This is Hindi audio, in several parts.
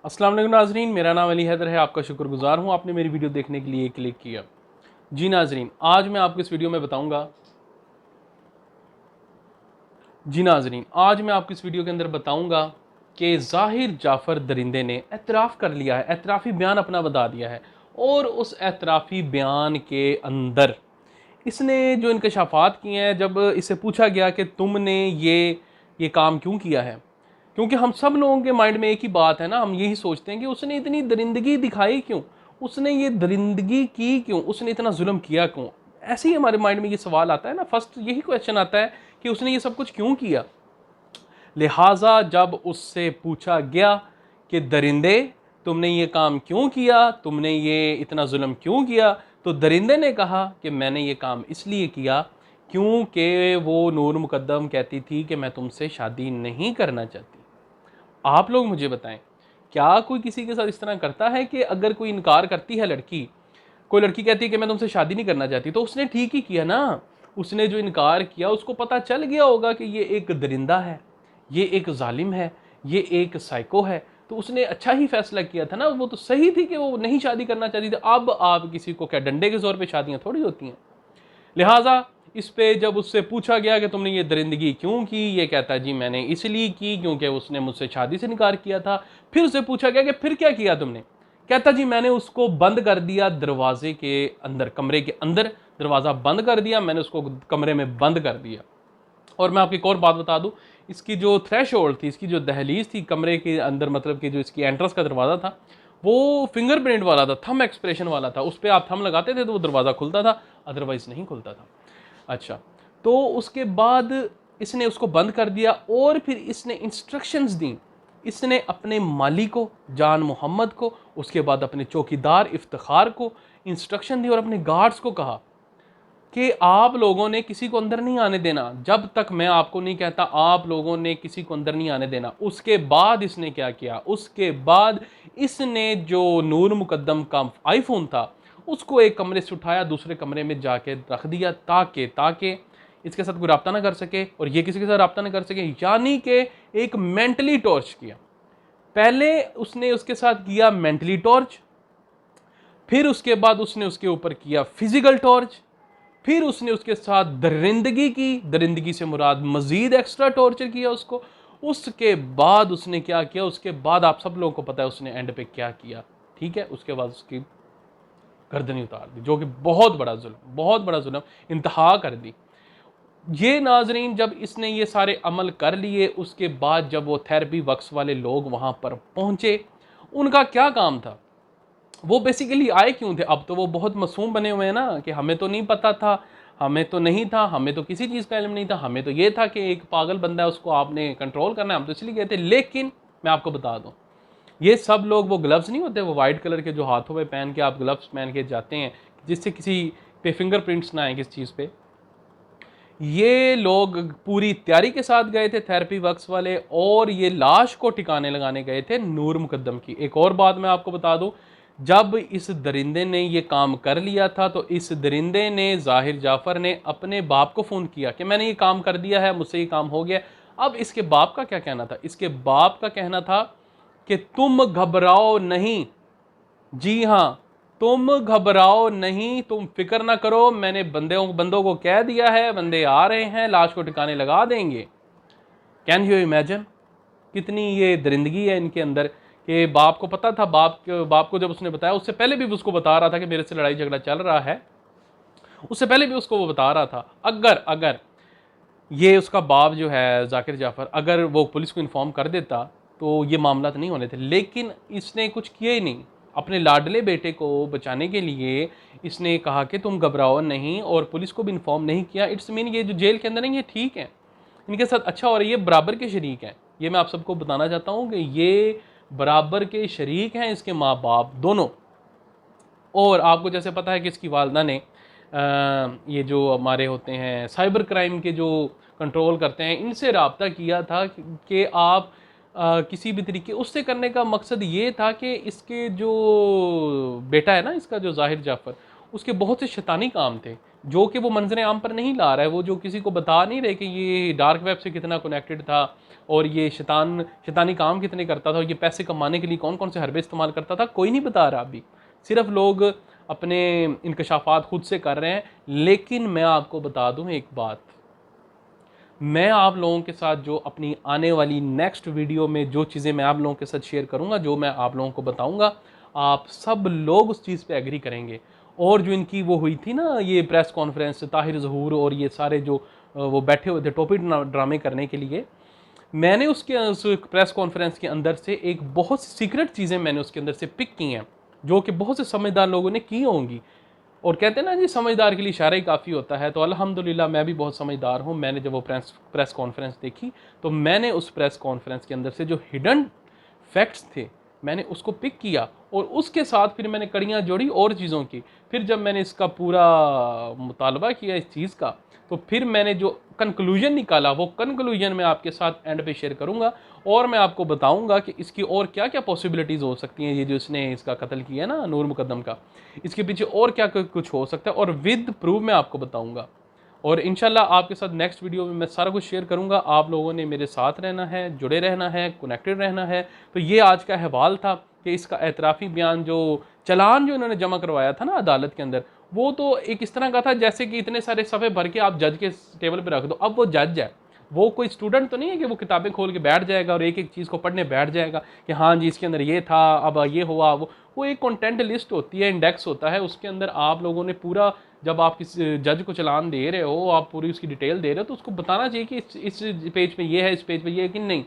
अस्सलाम वालेकुम नाजरीन, मेरा नाम अली हैदर है। आपका शुक्रगुजार हूँ आपने मेरी वीडियो देखने के लिए क्लिक किया। जी नाजरीन, आज मैं आपको इस वीडियो में बताऊंगा आज मैं आपको इस वीडियो के अंदर बताऊंगा कि ज़ाहिर जाफ़र दरिंदे ने एतराफ़ कर लिया है, एतराफ़ी बयान अपना बता दिया है। और उस एतराफ़ी बयान के अंदर इसने जो इंकशाफात किए हैं, जब इससे पूछा गया कि तुमने ये काम क्यों किया है, क्योंकि हम सब लोगों के माइंड में एक ही बात है ना, हम यही सोचते हैं कि उसने इतनी दरिंदगी दिखाई क्यों, उसने ये दरिंदगी की क्यों, उसने इतना जुल्म किया क्यों। ऐसे ही हमारे माइंड में ये सवाल आता है ना, फर्स्ट यही क्वेश्चन आता है कि उसने ये सब कुछ क्यों किया। लिहाजा जब उससे पूछा गया कि दरिंदे तुमने ये काम क्यों किया, तुमने ये इतना जुल्म क्यों किया, तो दरिंदे ने कहा कि मैंने ये काम इसलिए किया क्योंकि वो नूर मुकद्दम कहती थी कि मैं तुमसे शादी नहीं करना चाहती। आप लोग मुझे बताएं, क्या कोई किसी के साथ इस तरह करता है कि अगर कोई इनकार करती है लड़की, कोई लड़की कहती है कि मैं तुमसे शादी नहीं करना चाहती, तो उसने ठीक ही किया ना। उसने जो इनकार किया उसको पता चल गया होगा कि ये एक दरिंदा है, ये एक जालिम है, ये एक साइको है, तो उसने अच्छा ही फैसला किया था ना। वो तो सही थी कि वो नहीं शादी करना चाहती थी। अब आप किसी को क्या डंडे के जोर पे शादियां थोड़ी होती हैं। लिहाजा इस पे जब उससे पूछा गया कि तुमने ये दरिंदगी क्यों की, ये कहता जी मैंने इसलिए की क्योंकि उसने मुझसे शादी से इनकार किया था। फिर उससे पूछा गया कि फिर क्या किया तुमने, कहता जी मैंने उसको बंद कर दिया दरवाजे के अंदर, कमरे के अंदर दरवाज़ा बंद कर दिया, मैंने उसको कमरे में बंद कर दिया। और मैं आपको एक और बात बता दूं, इसकी जो थ्रेश होल्ड थी, इसकी जो दहलीज थी कमरे के अंदर, मतलब कि जो इसकी एंट्रेंस का दरवाज़ा था, वो फिंगरप्रिंट वाला था, थंब एक्सप्रेशन वाला था। उस पर आप थंब लगाते थे तो वो दरवाज़ा खुलता था, अदरवाइज नहीं खुलता था। अच्छा, तो उसके बाद इसने उसको बंद कर दिया और फिर इसने इंस्ट्रक्शंस दी। इसने अपने माली को, जान मोहम्मद को, उसके बाद अपने चौकीदार इफ्तिखार को इंस्ट्रक्शन दी और अपने गार्ड्स को कहा कि आप लोगों ने किसी को अंदर नहीं आने देना, जब तक मैं आपको नहीं कहता आप लोगों ने किसी को अंदर नहीं आने देना। उसके बाद इसने क्या किया, उसके बाद इसने जो नूर मुकद्दम का आईफोन था उसको एक कमरे से उठाया, दूसरे कमरे में जाके रख दिया, ताकि ताकि इसके साथ कोई रब्ता ना कर सके और ये किसी के साथ रब्ता ना कर सके। यानी कि एक मेंटली टॉर्च किया। पहले उसने उसके साथ किया मेंटली टॉर्च, फिर उसके बाद उसने उसके ऊपर किया फिजिकल टॉर्च, फिर उसने उसके साथ दरिंदगी की, दरिंदगी से मुराद मजीद एक्स्ट्रा टॉर्चर किया उसको। उसके बाद उसने क्या किया, उसके बाद आप सब लोगों को पता है उसने एंड पे क्या किया, ठीक है। उसके बाद उसकी गर्दनी उतार दी, जो कि बहुत बड़ा जुल्म, बहुत बड़ा जुल्म, इंतहा कर दी। ये नाजरीन जब इसने ये सारे अमल कर लिए, उसके बाद जब वो थेरेपी वर्क्स वाले लोग वहां पर पहुंचे, उनका क्या काम था, वो बेसिकली आए क्यों थे। अब तो वो बहुत मासूम बने हुए हैं ना कि हमें तो नहीं पता था, हमें तो नहीं था, हमें तो किसी चीज़ का इल्म नहीं था, हमें तो ये था कि एक पागल बंदा है उसको आपने कंट्रोल करना है, हम तो इसलिए गए थे। लेकिन मैं आपको बता दूं, ये सब लोग, वो ग्लव्स नहीं होते, वो वाइट कलर के जो हाथों में पहन के आप ग्लव्स पहन के जाते हैं जिससे किसी पे फिंगरप्रिंट्स ना आए किस चीज़ पे, ये लोग पूरी तैयारी के साथ गए थे थेरेपी वर्क्स वाले, और ये लाश को ठिकाने लगाने गए थे नूर मुकद्दम की। एक और बात मैं आपको बता दूं, जब इस दरिंदे ने ये काम कर लिया था तो इस दरिंदे ने, ज़ाहिर जाफ़र ने, अपने बाप को फ़ोन किया कि मैंने ये काम कर दिया है, मुझसे ये काम हो गया। अब इसके बाप का क्या कहना था, इसके बाप का कहना था कि तुम घबराओ नहीं, जी हाँ, तुम घबराओ नहीं, तुम फिक्र ना करो, मैंने बंदों को कह दिया है, बंदे आ रहे हैं, लाश को ठिकाने लगा देंगे। कैन यू इमेजिन कितनी ये दरिंदगी है इनके अंदर। कि बाप को पता था, बाप को जब उसने बताया, उससे पहले भी उसको बता रहा था कि मेरे से लड़ाई झगड़ा चल रहा है, उससे पहले भी उसको वो बता रहा था। अगर अगर ये उसका बाप जो है जाकिर जाफर, अगर वो पुलिस को इन्फॉर्म कर देता तो ये मामला तो नहीं होने थे। लेकिन इसने कुछ किया ही नहीं, अपने लाडले बेटे को बचाने के लिए इसने कहा कि तुम घबराओ नहीं, और पुलिस को भी इन्फॉर्म नहीं किया। इट्स मीन ये जो जेल के अंदर है ये ठीक है, इनके साथ अच्छा, और ये बराबर के शरीक हैं। ये मैं आप सबको बताना चाहता हूँ कि ये बराबर के शरीक हैं, इसके माँ बाप दोनों। और आपको जैसे पता है कि इसकी वालदा ने ये जो हमारे होते हैं साइबर क्राइम के जो कंट्रोल करते हैं, इनसे रब्ता किया था कि आप किसी भी तरीके, उससे करने का मकसद ये था कि इसके जो बेटा है ना, इसका जो ज़ाहिर जाफ़र, उसके बहुत से शैतानी काम थे जो कि वो मंजर आम पर नहीं ला रहा है, वो जो किसी को बता नहीं रहे कि ये डार्क वेब से कितना कनेक्टेड था और ये शैतानी काम कितने करता था और ये पैसे कमाने के लिए कौन कौन से हरबे इस्तेमाल करता था, कोई नहीं बता रहा अभी। सिर्फ लोग अपने इंकशाफात खुद से कर रहे हैं। लेकिन मैं आपको बता दूं एक बात, मैं आप लोगों के साथ जो अपनी आने वाली नेक्स्ट वीडियो में जो चीज़ें मैं आप लोगों के साथ शेयर करूंगा, जो मैं आप लोगों को बताऊंगा, आप सब लोग उस चीज़ पे एग्री करेंगे। और जो इनकी वो हुई थी ना, ये प्रेस कॉन्फ्रेंस, ताहिर ज़हूर और ये सारे जो वो बैठे हुए थे टोपी ड्रामे करने के लिए, मैंने उस प्रेस कॉन्फ्रेंस के अंदर से एक बहुत सी सीक्रेट चीज़ें मैंने उसके अंदर से पिक की हैं, जो कि बहुत से समझदार लोगों ने की होंगी। और कहते हैं ना जी, समझदार के लिए इशारा ही काफ़ी होता है। तो अल्हम्दुलिल्लाह मैं भी बहुत समझदार हूँ। मैंने जब वो प्रेस कॉन्फ्रेंस देखी, तो मैंने उस प्रेस कॉन्फ्रेंस के अंदर से जो हिडन फैक्ट्स थे, मैंने उसको पिक किया और उसके साथ फिर मैंने कड़ियाँ जोड़ी और चीज़ों की। फिर जब मैंने इसका पूरा मुतालबा किया इस चीज़ का, तो फिर मैंने जो कंक्लूजन निकाला, वो कंक्लूजन मैं आपके साथ एंड पे शेयर करूंगा और मैं आपको बताऊंगा कि इसकी और क्या क्या पॉसिबिलिटीज़ हो सकती हैं। ये जो इसने इसका कत्ल किया ना नूर मुकद्दम का, इसके पीछे और क्या कुछ हो सकता है, और विद प्रूफ मैं आपको बताऊंगा। और इंशाल्लाह आपके साथ नेक्स्ट वीडियो में मैं सारा कुछ शेयर करूंगा। आप लोगों ने मेरे साथ रहना है, जुड़े रहना है, कनेक्टेड रहना है। तो ये आज का अहवाल था कि इसका एतराफ़ी बयान, जो चालान जो इन्होंने जमा करवाया था ना अदालत के अंदर, वो तो एक इस तरह का था जैसे कि इतने सारे सफ़े भर के आप जज के टेबल पर रख दो। अब वो जज है, वो कोई स्टूडेंट तो नहीं है कि वो किताबें खोल के बैठ जाएगा और एक एक चीज़ को पढ़ने बैठ जाएगा कि हाँ जी इसके अंदर ये था, अब ये हुआ वो एक कंटेंट लिस्ट होती है, इंडेक्स होता है, उसके अंदर आप लोगों ने पूरा, जब आप किस जज को चालान दे रहे हो, आप पूरी उसकी डिटेल दे रहे हो, तो उसको बताना चाहिए कि इस पेज पे ये है, इस पेज पे ये है कि नहीं।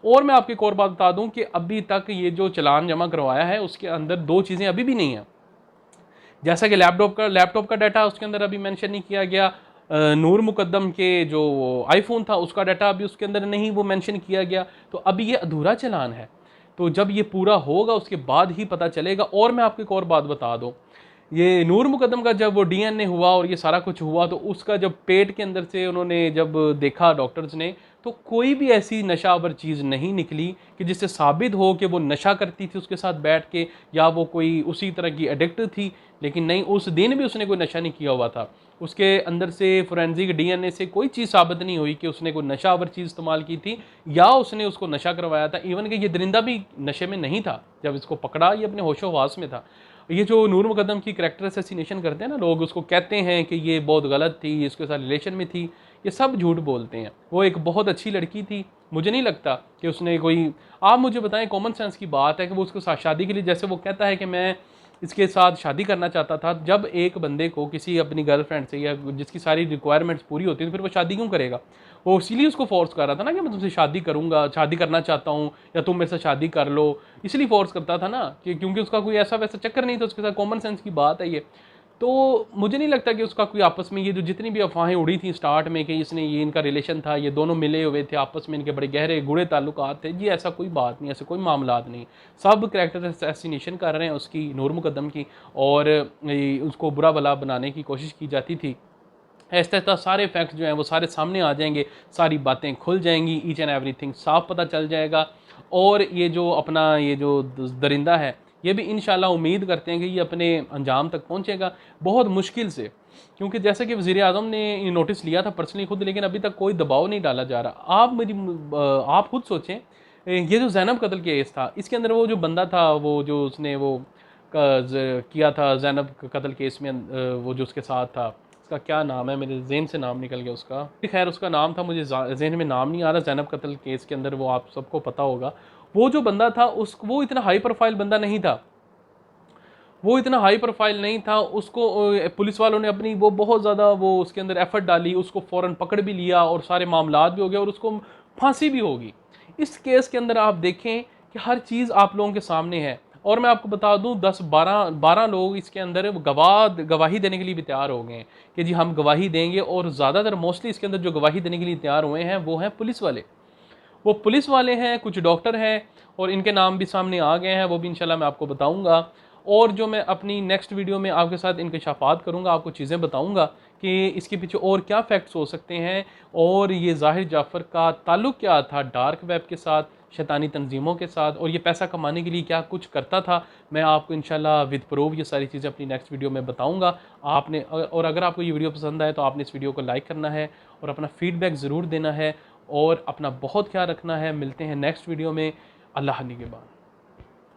और मैं आपको एक और बात बता दूं कि अभी तक ये जो चालान जमा करवाया है उसके अंदर दो चीज़ें अभी भी नहीं है। जैसा कि लैपटॉप का डाटा उसके अंदर अभी मेंशन नहीं किया गया, नूर मुकद्दम के जो आईफोन था उसका डाटा अभी उसके अंदर नहीं वो मेंशन किया गया। तो अभी ये अधूरा चालान है। तो जब ये पूरा होगा उसके बाद ही पता चलेगा। और मैं आपको एक और बात बता दूं, ये नूर मुकद्दम का जब वो डीएनए हुआ और ये सारा कुछ हुआ, तो उसका जब पेट के अंदर से उन्होंने जब देखा डॉक्टर्स ने, तो कोई भी ऐसी नशावर चीज़ नहीं निकली कि जिससे साबित हो कि वो नशा करती थी उसके साथ बैठ के, या वो कोई उसी तरह की एडिक्ट थी। लेकिन नहीं, उस दिन भी उसने कोई नशा नहीं किया हुआ था। उसके अंदर से फोरेंसिक डीएनए से कोई चीज़ साबित नहीं हुई कि उसने कोई नशावर चीज़ इस्तेमाल की थी या उसने उसको नशा करवाया था। इवन कि ये दरिंदा भी नशे में नहीं था जब इसको पकड़ा, ये अपने होशो हवास में था। ये जो नूर मुकद्दम की करैक्टर असैसिनेशन करते हैं ना लोग, उसको कहते हैं कि ये बहुत गलत थी, इसके साथ रिलेशन में थी, ये सब झूठ बोलते हैं। वो एक बहुत अच्छी लड़की थी, मुझे नहीं लगता कि उसने कोई, आप मुझे बताएं, कॉमन सेंस की बात है कि वो उसके साथ शादी के लिए, जैसे वो कहता है कि मैं इसके साथ शादी करना चाहता था। जब एक बंदे को किसी अपनी गर्लफ्रेंड से या जिसकी सारी रिक्वायरमेंट्स पूरी होती है, तो फिर वो शादी क्यों करेगा? वो इसीलिए उसको फोर्स कर रहा था ना कि मैं तुमसे शादी करूंगा, शादी करना चाहता हूँ, या तुम मेरे साथ शादी कर लो। इसलिए फोर्स करता था ना, कि क्योंकि उसका कोई ऐसा वैसा चक्कर नहीं था उसके साथ। कॉमन सेंस की बात है ये। तो मुझे नहीं लगता कि उसका कोई आपस में, ये जो जितनी भी अफवाहें उड़ी थी स्टार्ट में कि इसने, ये इनका रिलेशन था, ये दोनों मिले हुए थे आपस में, इनके बड़े गहरे गूढ़े ताल्लुकात थे, जी ऐसा कोई बात नहीं, ऐसे कोई मामलात नहीं। सब कैरेक्टर असैसिनेशन कर रहे हैं उसकी, नूर मुकद्दम की, और उसको बुरा भला बनाने की कोशिश की जाती थी। ऐसा ऐसा सारे फैक्ट्स जो हैं वो सारे सामने आ जाएंगे, सारी बातें खुल जाएंगी, ईच एंड एवरीथिंग साफ पता चल जाएगा। और ये जो अपना ये जो दरिंदा है, ये भी इंशाल्लाह उम्मीद करते हैं कि ये अपने अंजाम तक पहुंचेगा, बहुत मुश्किल से। क्योंकि जैसे कि वज़ीर आज़म ने नोटिस लिया था पर्सनली खुद, लेकिन अभी तक कोई दबाव नहीं डाला जा रहा। आप खुद सोचें, ये जो ज़ैनब कत्ल केस था, इसके अंदर वो जो बंदा था, वो जो उसने वो किया था ज़ैनब कत्ल केस में, वो जो उसके साथ था, उसका क्या नाम है, मेरे जहन से नाम निकल गया उसका, खैर उसका नाम था, मुझे जहन में नाम नहीं आ रहा। ज़ैनब कत्ल केस के अंदर वो आप सबको पता होगा, वो जो बंदा था वो इतना हाई प्रोफाइल बंदा नहीं था। वो इतना हाई प्रोफाइल नहीं था। उसको पुलिस वालों ने अपनी वो बहुत ज़्यादा वो उसके अंदर एफर्ट डाली, उसको फ़ौरन पकड़ भी लिया और सारे मामलात भी हो गए और उसको फांसी भी होगी। इस केस के अंदर आप देखें कि हर चीज़ आप लोगों के सामने है। और मैं आपको बता दूं, 10-12 लोग इसके अंदर गवाही देने के लिए भी तैयार हो गए हैं कि जी हम गवाही देंगे। और ज़्यादातर मोस्टली इसके अंदर जो गवाही देने के लिए तैयार हुए हैं वो हैं पुलिस वाले। वो पुलिस वाले हैं, कुछ डॉक्टर हैं, और इनके नाम भी सामने आ गए हैं, वो भी इंशाल्लाह मैं आपको बताऊंगा। और जो मैं अपनी नेक्स्ट वीडियो में आपके साथ इंकशाफात करूंगा, आपको चीज़ें बताऊंगा कि इसके पीछे और क्या फैक्ट्स हो सकते हैं, और ये ज़ाहिर जाफ़र का ताल्लुक़ क्या था डार्क वेब के साथ, शैतानी तंजीमों के साथ, और ये पैसा कमाने के लिए क्या कुछ करता था। मैं आपको इंशाल्लाह विद प्रूफ ये सारी चीज़ें अपनी नेक्स्ट वीडियो में बताऊँगा। आपने और अगर आपको ये वीडियो पसंद आए तो आपने इस वीडियो को लाइक करना है और अपना फीडबैक ज़रूर देना है और अपना बहुत ख्याल रखना है। मिलते हैं नेक्स्ट वीडियो में। अल्लाह निगहबान।